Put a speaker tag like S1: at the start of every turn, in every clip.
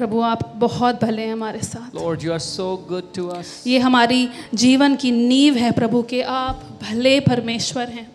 S1: प्रभु आप बहुत भले हैं हमारे साथ।
S2: Lord, you are so good to us.
S1: ये हमारी जीवन की नींव है प्रभु के आप भले परमेश्वर हैं।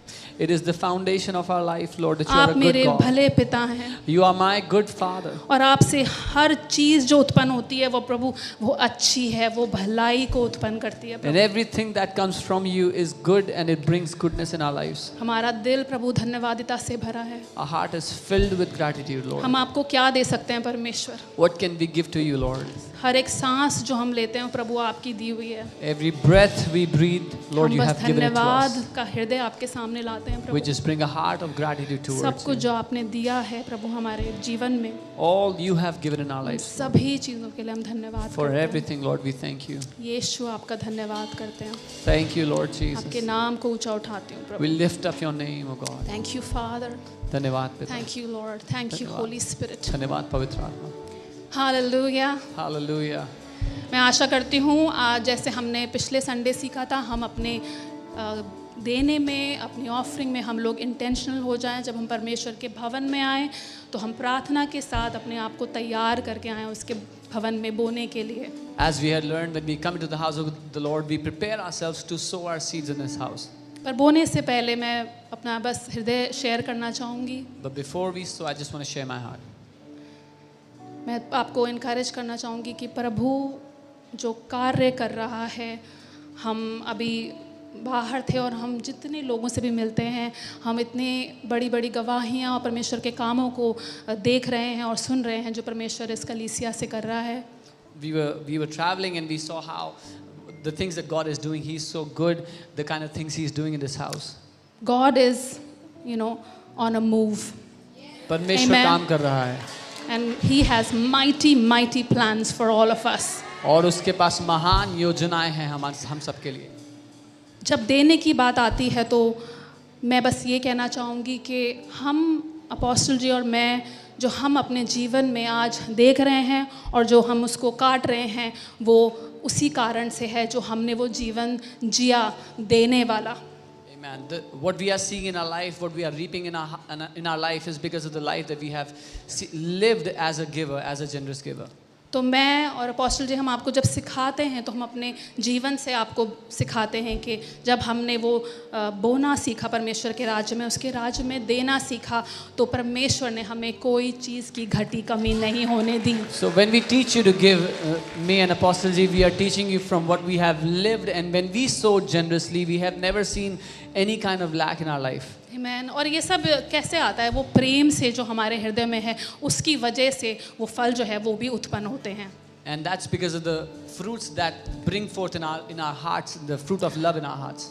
S2: It is the foundation of our life, Lord, that you are
S1: आप
S2: a good
S1: मेरे
S2: God.
S1: भले पिता हैं
S2: You are my good Father.
S1: और आपसे हर चीज़ जो उत्पन्न होती है वो प्रभु वो अच्छी है, वो भलाई को उत्पन्न करती है
S2: And
S1: Prabhu.
S2: everything that comes from you is good and it brings goodness in our lives.
S1: हमारा दिल प्रभु धन्यवादिता से भरा है।
S2: Our heart is filled with gratitude, Lord.
S1: हम आपको क्या दे सकते हैं परमेश्वर?
S2: What can we give to you, Lord?
S1: हर एक सांस जो हम लेते हैं प्रभु आपकी दी हुई है।
S2: Every breath we breathe, Lord,
S1: हम
S2: you
S1: बस
S2: have given it to
S1: धन्यवाद
S2: us.
S1: का हृदय आपके सामने लाते हैं
S2: We
S1: Prabhu.
S2: just bring a heart of gratitude
S1: सब
S2: towards
S1: कुछ
S2: you.
S1: जो आपने दिया है प्रभु हमारे जीवन में,
S2: All you have given in our
S1: उन
S2: lives.
S1: सभी चीज़ों के लिए हम धन्यवाद
S2: For
S1: करते हैं।
S2: everything, Lord, we thank you.
S1: यीशु आपका धन्यवाद करते हैं।
S2: Thank you, Lord
S1: आपके
S2: Jesus.
S1: नाम को ऊंचा उठाती हूँ
S2: We
S1: Prabhu.
S2: lift up your name, O God.
S1: Thank you father,
S2: धन्यवाद पिता.
S1: Thank you Lord, thank you
S2: धन्यवाद।
S1: होली स्पिरिट।
S2: धन्यवाद पवित्र आत्मा.
S1: हालेलुया।
S2: Hallelujah.
S1: मैं आशा करती हूँ आज जैसे हमने पिछले संडे सीखा था, हम अपने देने में, अपनी ऑफरिंग में हम लोग इंटेंशनल हो जाएं। जब हम परमेश्वर के भवन में आएँ तो हम प्रार्थना के साथ अपने आप को तैयार करके आएँ उसके भवन में बोने के लिए।
S2: As we had learned, when we come into the house of the Lord, we prepare ourselves to sow our seeds in His house.
S1: पर बोने से पहले मैं अपना बस हृदय शेयर करना चाहूँगी।
S2: But before we sow, I just want to share my heart.
S1: मैं आपको इनकरेज करना चाहूँगी कि प्रभु जो कार्य कर रहा है, हम अभी बाहर थे और हम जितने लोगों से भी मिलते हैं, हम इतनी बड़ी बड़ी गवाहियाँ और परमेश्वर के कामों को देख रहे हैं और सुन रहे हैं जो परमेश्वर इस कलीसिया से कर रहा है।
S2: We were traveling and we saw how the things that God is doing. He's so good. The kind of things He's doing in this house.
S1: God is, on a move.
S2: परमेश्वर
S1: Amen.
S2: काम कर रहा है
S1: And He has mighty plans for all of us.
S2: और उसके पास महान योजनाएं हैं हम सब के लिए.
S1: जब देने की बात आती है तो मैं बस ये कहना चाहूँगी कि हम अपोस्टल जी और मैं जो हम अपने जीवन में आज देख रहे हैं और जो हम उसको काट रहे हैं, वो उसी कारण से है जो हमने वो जीवन जिया देने वाला।
S2: Amen. What we are seeing in our life, what we are reaping in our life is because of the life that we have lived as a giver, as a generous giver.
S1: तो मैं और apostle जी हम आपको जब सिखाते हैं तो हम अपने जीवन से आपको सिखाते हैं कि जब हमने वो बोना सीखा परमेश्वर के राज्य में, उसके राज्य में देना सीखा, तो परमेश्वर ने हमें कोई चीज़ की घटी कमी नहीं होने दी।
S2: So when we teach you to give, me and Apostle Ji, we are teaching you from what we have lived, and when we sow generously, we have never seen any kind of lack in our life.
S1: आमीन। और ये सब कैसे आता है? वो प्रेम से जो हमारे हृदय में है, उसकी वजह से वो फल जो है वो भी उत्पन्न होते हैं।
S2: And that's because of the fruits that bring forth in our hearts, the fruit of love in our hearts.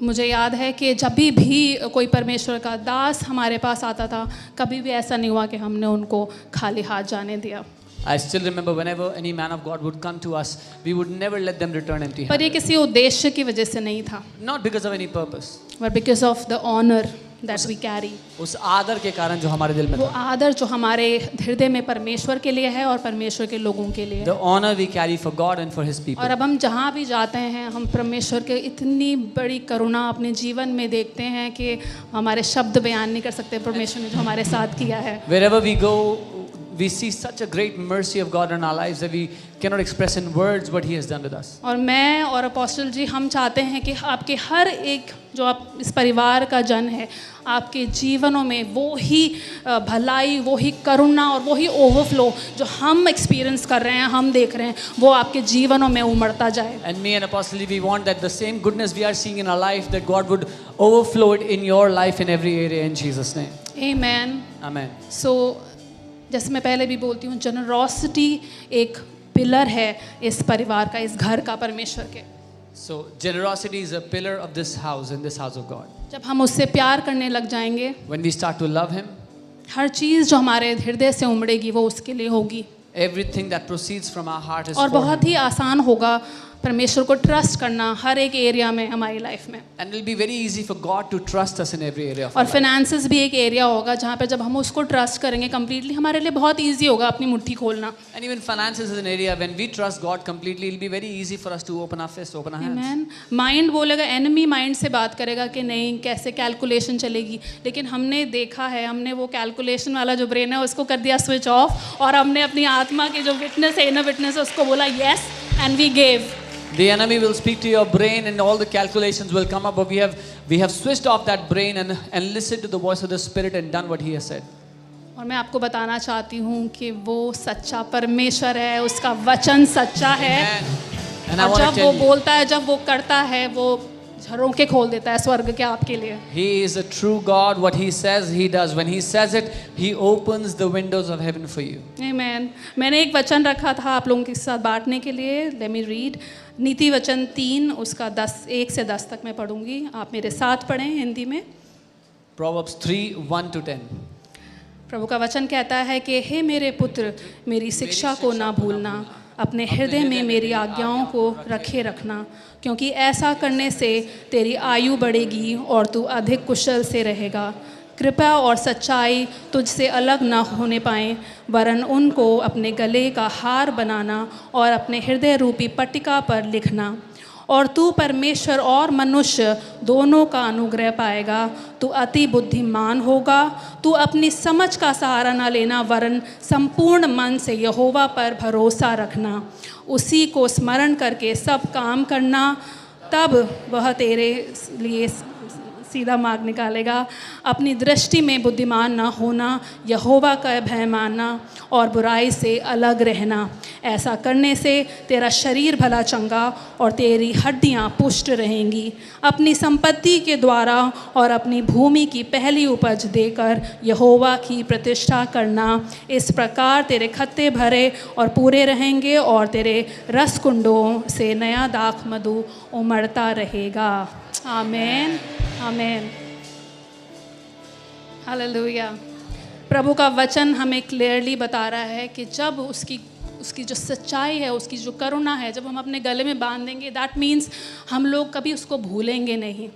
S1: मुझे याद है कि जब भी कोई परमेश्वर का दास हमारे पास आता था, कभी भी ऐसा नहीं हुआ कि हमने उनको खाली हाथ जाने दिया।
S2: I still remember whenever any man of God would come to us, we would never let them return
S1: पर ये
S2: empty-handed.
S1: किसी उद्देश्य की वजह से नहीं था,
S2: Not because of any purpose.
S1: but because of the honor that we carry।
S2: उस आदर के कारण जो हमारे दिल में
S1: वो
S2: था.
S1: आदर जो हमारे हृदय में परमेश्वर के लिए है और परमेश्वर के लोगों के लिए है।
S2: The honor we carry for God and for His people.
S1: और अब हम जहाँ भी जाते हैं, हम परमेश्वर के इतनी बड़ी करुणा अपने जीवन में देखते हैं कि हमारे शब्द बयान नहीं कर सकते परमेश्वर ने जो हमारे साथ किया है।
S2: Wherever we go, we see such a great mercy of God in our lives that we cannot express in words what He has done with us.
S1: और मैं और अपोस्टल जी हम चाहते हैं कि आपके हर एक जो आप इस परिवार का जन है, आपके जीवनों में वो ही भलाई, वो ही करुणा और वो ही ओवरफ्लो जो हम एक्सपीरियंस कर रहे हैं, हम देख रहे हैं, वो आपके जीवनों में उमड़ता जाए।
S2: And me and Apostle Lee, we want that the same goodness we are seeing in our life, that God would overflow it in your life in every area in Jesus' name.
S1: आमीन।
S2: Amen.
S1: सो जैसे मैं पहले भी बोलती हूँ, generosity एक pillar है इस परिवार का, इस घर का, परमेश्वर के।
S2: So generosity is a pillar of this house, in this house of God.
S1: जब हम उससे प्यार करने लग जाएंगे,
S2: When we start to love Him,
S1: हर चीज़ जो हमारे हृदय से उमड़ेगी वो उसके लिए होगी।
S2: everything that proceeds from our heart is
S1: और
S2: for
S1: बहुत
S2: Him.
S1: ही आसान होगा परमेश्वर को ट्रस्ट करना हर एक एरिया में हमारी लाइफ में।
S2: And it will be very easy for God to trust us in every area of
S1: और
S2: our life.
S1: फाइनेंसेस भी एक एरिया होगा जहाँ पे जब हम उसको ट्रस्ट करेंगे कंप्लीटली, हमारे लिए बहुत ईजी होगा अपनी मुट्ठी खोलना।
S2: And even finances is an area when we trust God completely, it will be very easy for us to open our fists, open our hands.
S1: Amen. Mind बोलेगा, एनिमी माइंड से बात करेगा कि नहीं कैसे कैलकुलेशन चलेगी, लेकिन हमने देखा है, हमने वो कैलकुलेशन वाला जो ब्रेन है उसको कर दिया स्विच ऑफ, और हमने अपनी आत्मा की जो विटनेस है, इनर विटनेस है, उसको बोला yes and we gave.
S2: The enemy will speak to your brain and all the calculations will come up, but we have switched off that brain and listened to the voice of the Spirit and done what He has said.
S1: और मैं आपको बताना चाहती हूँ कि वो सच्चा परमेश्वर है, उसका वचन सच्चा है।
S2: And I
S1: और
S2: want to
S1: जब
S2: tell
S1: वो
S2: you,
S1: बोलता है, जब वो करता है, वो झरोखे खोल देता है स्वर्ग के आपके लिए।
S2: He is a true God. What He says, He does. When He says it, He opens the windows of heaven for you.
S1: Amen. मैंने एक वचन रखा था आप लोगों के साथ बांटने के लिए। Let me read. नीति वचन 3 उसका 1 से 10 तक मैं पढ़ूंगी, आप मेरे साथ पढ़ें हिंदी में।
S2: Proverbs 3:1-10.
S1: प्रभु का वचन कहता है कि हे मेरे पुत्र, मेरी शिक्षा को ना भूलना, अपने हृदय में मेरी आज्ञाओं को रखे रखना, क्योंकि ऐसा करने से तेरी आयु बढ़ेगी और तू अधिक कुशल से रहेगा। कृपा और सच्चाई तुझसे अलग न होने पाएं, वरन उनको अपने गले का हार बनाना और अपने हृदय रूपी पट्टिका पर लिखना। और तू परमेश्वर और मनुष्य दोनों का अनुग्रह पाएगा। तू अति बुद्धिमान होगा। तू अपनी समझ का सहारा न लेना, वरन संपूर्ण मन से यहोवा पर भरोसा रखना। उसी को स्मरण करके सब काम करना, तब वह तेरे लिए सीधा मार्ग निकालेगा। अपनी दृष्टि में बुद्धिमान न होना, यहोवा का भय मानना और बुराई से अलग रहना। ऐसा करने से तेरा शरीर भला चंगा और तेरी हड्डियां पुष्ट रहेंगी। अपनी संपत्ति के द्वारा और अपनी भूमि की पहली उपज देकर यहोवा की प्रतिष्ठा करना। इस प्रकार तेरे खत्ते भरे और पूरे रहेंगे और तेरे रसकुंडों से नया दाख मधु उमड़ता रहेगा। आमेन, आमेन, हालेलुया। प्रभु का वचन हमें क्लियरली बता रहा है कि जब उसकी जो सच्चाई है, उसकी जो करुणा है, जब हम अपने गले में बांध देंगे, दैट मीन्स हम लोग कभी उसको भूलेंगे नहीं।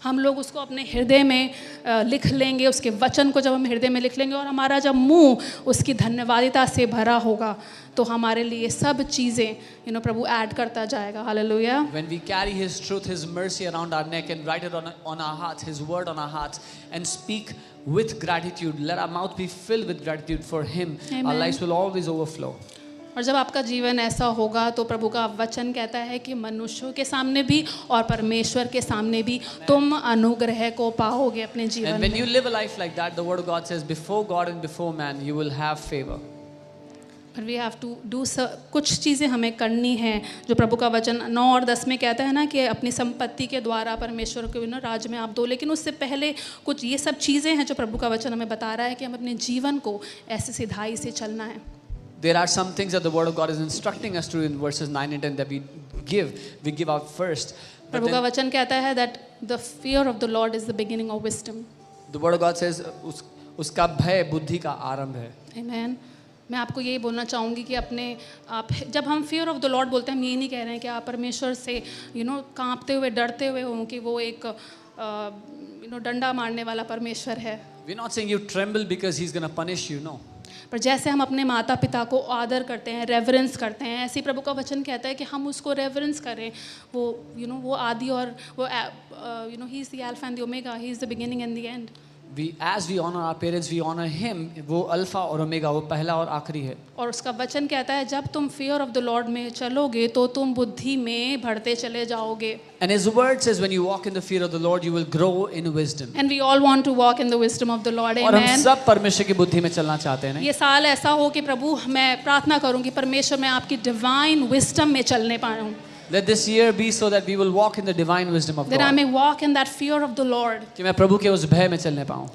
S1: हम लोग उसको अपने हृदय में लिख लेंगे, उसके वचन को जब हम हृदय में लिख लेंगे और हमारा जब मुंह उसकी धन्यवादिता से भरा होगा, तो हमारे लिए सब चीज़ें प्रभु ऐड करता जाएगा। Hallelujah.
S2: When we carry His truth, His mercy around our neck and write it on our hearts, His word on our hearts, and speak with gratitude, let our mouth be filled with gratitude for Him. Amen. Our lives will always overflow.
S1: और जब आपका जीवन ऐसा होगा तो प्रभु का वचन कहता है कि मनुष्यों के सामने भी और परमेश्वर के सामने भी तुम अनुग्रह को पाओगे अपने जीवन में।
S2: And when you live a life like that, the word of God says, before God and before man, you will have favor.
S1: But we have to do कुछ चीज़ें हमें करनी हैं, जो प्रभु का वचन 9 और 10 में कहता है ना कि अपनी संपत्ति के द्वारा परमेश्वर को राज में आप दो। लेकिन उससे पहले कुछ ये सब चीज़ें हैं जो प्रभु का वचन हमें बता रहा है कि हम अपने जीवन को ऐसे सिधाई से चलना है।
S2: There are some things that the word of God is instructing us to in verses 9 and 10 that we give out first.
S1: प्रभु का वचन कहता है that the fear of the Lord is the beginning of wisdom.
S2: The word of God says उसका भय बुद्धि का आरंभ है।
S1: Amen. मैं आपको यही बोलना चाहूँगी कि आप जब हम fear of the Lord बोलते हैं, हम ये नहीं कह रहे हैं कि आप परमेश्वर से कांपते हुए डरते हुए हों कि वो एक डंडा मारने वाला परमेश्वर है।
S2: We're not saying you tremble because He's going to punish you, no.
S1: पर जैसे हम अपने माता पिता को आदर करते हैं, रेवरेंस करते हैं, ऐसे प्रभु का वचन कहता है कि हम उसको रेवरेंस करें। वो आदि और वो he is the alpha and the omega, he is the beginning and the end.
S2: As we honor our parents, we honor Him. वो अल्फा और ओमेगा, वो पहला और आखिरी है।
S1: और उसका वचन कहता है जब तुम fear of the Lord में चलोगे तो तुम बुद्धि में बढ़ते चले जाओगे।
S2: And His word says when you walk in the fear of the Lord, you will grow in wisdom.
S1: And we all want to walk in the wisdom of the Lord. Amen.
S2: और हम सब परमेश्वर की बुद्धि में चलना चाहते हैं ना।
S1: ये साल ऐसा हो कि प्रभु, मैं प्रार्थना करूँगी परमेश्वर मैं आपकी divine wisdom में चलने पाऊँ।
S2: Let this year be so that we will walk in the divine wisdom of God.
S1: That I may walk in that fear of the Lord.
S2: कि मैं प्रभु के उस भय में चलने पाऊँ।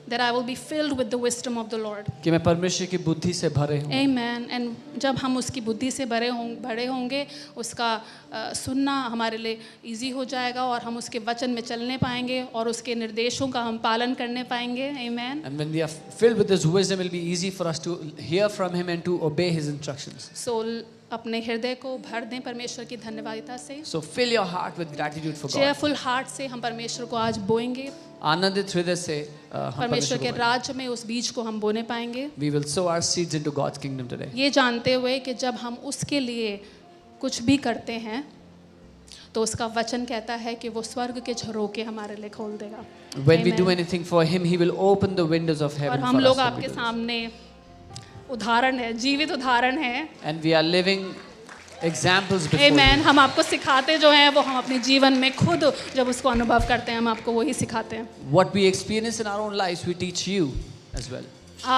S1: That I will be filled with the wisdom of the Lord.
S2: कि मैं परमेश्वर की बुद्धि से भरे हूँ।
S1: Amen. And जब हम उसकी बुद्धि से भरे होंगे, उसका सुनना हमारे लिए easy हो जाएगा और हम उसके वचन में चलने पाएंगे और उसके निर्देशों का हम पालन करने पाएंगे। Amen.
S2: And when we are filled with His wisdom, it will be easy for us to hear from Him and to obey His instructions.
S1: So अपने हृदय को भर दें परमेश्वर की धन्यवादिता से।
S2: So fill your heart with gratitude for God.
S1: Cheerful heart से हम परमेश्वर को आज बोएंगे।
S2: आनंदित हृदय से हम
S1: परमेश्वर के
S2: को
S1: राज्य में उस बीज को हम बोने पाएंगे।
S2: We will sow our seeds into God's kingdom today.
S1: ये जानते हुए कि जब हम उसके लिए कुछ भी करते हैं तो उसका वचन कहता है कि वो स्वर्ग के झरोखे हमारे लिए खोल देगा।
S2: When we
S1: Amen.
S2: do anything for Him, He will open the windows of
S1: और
S2: heaven
S1: हम
S2: for
S1: लोग
S2: us. when we
S1: आपके
S2: do this.
S1: सामने उदाहरण है, जीवित उदाहरण है।
S2: And we are living examples before
S1: amen.
S2: you.
S1: हम आपको सिखाते जो हैं वो हम अपने जीवन में खुद जब उसको अनुभव करते हैं हम आपको वही सिखाते हैं।
S2: What we experience in our own lives, we teach you as well.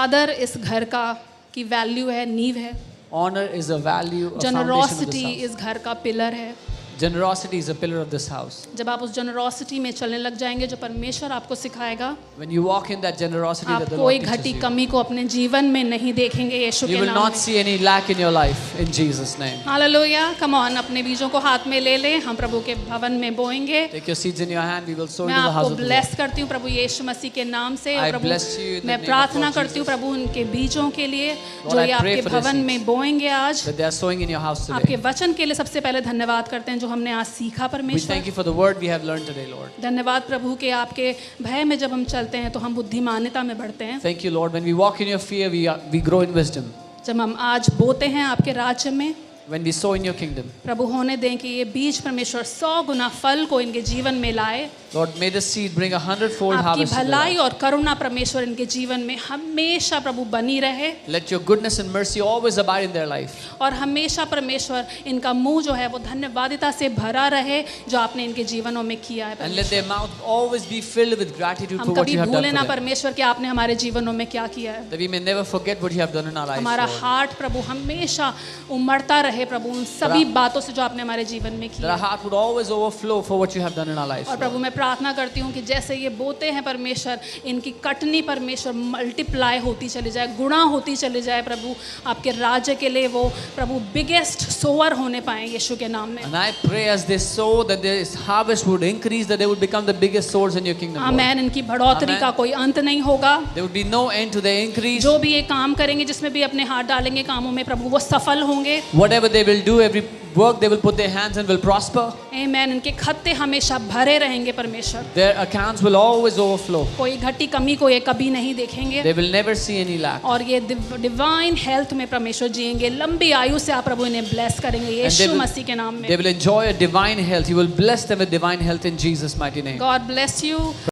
S1: आदर इस घर का की वैल्यू है, नींव है।
S2: Honor is a value, a foundation of
S1: generosity
S2: this house.
S1: इस घर का पिलर है।
S2: Generosity is a pillar of this house.
S1: जब आप उस जनरोसिटी में चलने लग जाएंगे जो परमेश्वर आपको सिखाएगा,
S2: When you walk in that generosity
S1: आप
S2: that the
S1: कोई
S2: Lord
S1: घटी
S2: teaches you,
S1: कमी को अपने जीवन में नहीं देखेंगे यीशु
S2: you
S1: के
S2: will
S1: नाम
S2: not
S1: में।
S2: see any lack in your life in Jesus' name.
S1: Hallelujah. Come on, अपने बीजों को हाथ में ले लें, हम प्रभु के भवन में बोएंगे।
S2: Take your seeds in your hand. We will sow
S1: मैं
S2: into the
S1: आपको
S2: house of the Lord.
S1: Bless करती हूँ प्रभु यीशु मसीह के नाम से।
S2: I
S1: और प्रभु
S2: bless you in the
S1: मैं
S2: name of
S1: प्रार्थना
S2: Lord
S1: करती हूँ
S2: Jesus.
S1: प्रभु उनके बीजों के लिए
S2: Lord,
S1: जो
S2: I
S1: ये
S2: pray
S1: आपके
S2: for their
S1: भवन
S2: seeds.
S1: में बोएंगे आज।
S2: That they are sowing in your house today.
S1: आपके वचन के लिए सबसे पहले धन्यवाद करते हैं जो हमने आज सीखा
S2: We
S1: परमेश्वर।
S2: thank you for the word we have learned today, Lord.
S1: धन्यवाद प्रभु के आपके भय में जब हम चलते हैं तो हम बुद्धिमानिता में बढ़ते हैं।
S2: Thank you, Lord. When we walk in your fear, we grow in wisdom.
S1: जब हम आज बोते हैं आपके राज्य में,
S2: When we sow in your kingdom,
S1: प्रभु होने दें कि ये बीज परमेश्वर 100 गुना फल को इनके जीवन में लाए।
S2: Lord, may the seed bring 100-fold
S1: आपकी
S2: harvest. in their
S1: भलाई
S2: life.
S1: और करुणा परमेश्वर इनके जीवन में हमेशा प्रभु बनी रहे
S2: Let your goodness and mercy always abide in their life.
S1: और हमेशा परमेश्वर इनका मुंह जो है वो धन्यवादिता से भरा रहे जो आपने इनके जीवनों में किया है
S2: And let
S1: परमेश्वर।
S2: their mouth always be filled with gratitude
S1: हम
S2: for what
S1: कभी
S2: you have
S1: भूले
S2: done
S1: ना
S2: for them.
S1: परमेश्वर कि आपने हमारे जीवनों में क्या किया है।
S2: That we may never forget what you have done in our lives,
S1: हमारा
S2: Lord.
S1: हार्ट प्रभु हमेशा उमड़ता रहे प्रभु उन सभी बातों से जो आपने हमारे जीवन में
S2: That
S1: किया
S2: our heart would always overflow for what you have done in our lives,
S1: और
S2: Lord.
S1: प्रभु मैं प्रार्थना करती हूँ कि जैसे ये बोते हैं परमेश्वर इनकी कटनी परमेश्वर मल्टीप्लाई होती चली जाए, गुणा होती चली जाए प्रभु आपके राज्य के लिए वो प्रभु बिगेस्ट सोवर होने पाए यीशु के नाम में।
S2: And I pray as they sow that this harvest would increase, that they would become the biggest sowers in your kingdom, Lord.
S1: आमेन। इनकी बढ़ोतरी
S2: Amen.
S1: का कोई अंत नहीं होगा।
S2: There would be no end to their increase.
S1: जो भी ये काम करेंगे जिसमें भी अपने हाथ डालेंगे कामों में प्रभु वो सफल होंगे।
S2: Whatever they will do, every work they will put their hands and will prosper.
S1: आमेन। इनके खत्ते हमेशा भरे रहेंगे परमेश्वर।
S2: Their accounts will always overflow.
S1: कोई घटी कमी को ये कभी नहीं देखेंगे
S2: They will never see any lack.
S1: और ये डिवाइन हेल्थ में परमेश्वर जिएंगे। लंबी आयु से आप प्रभु इन्हें ब्लेस करेंगे यीशु मसीह के नाम में।
S2: They will enjoy a divine health. You will bless them with divine health in Jesus' mighty name.
S1: God bless you.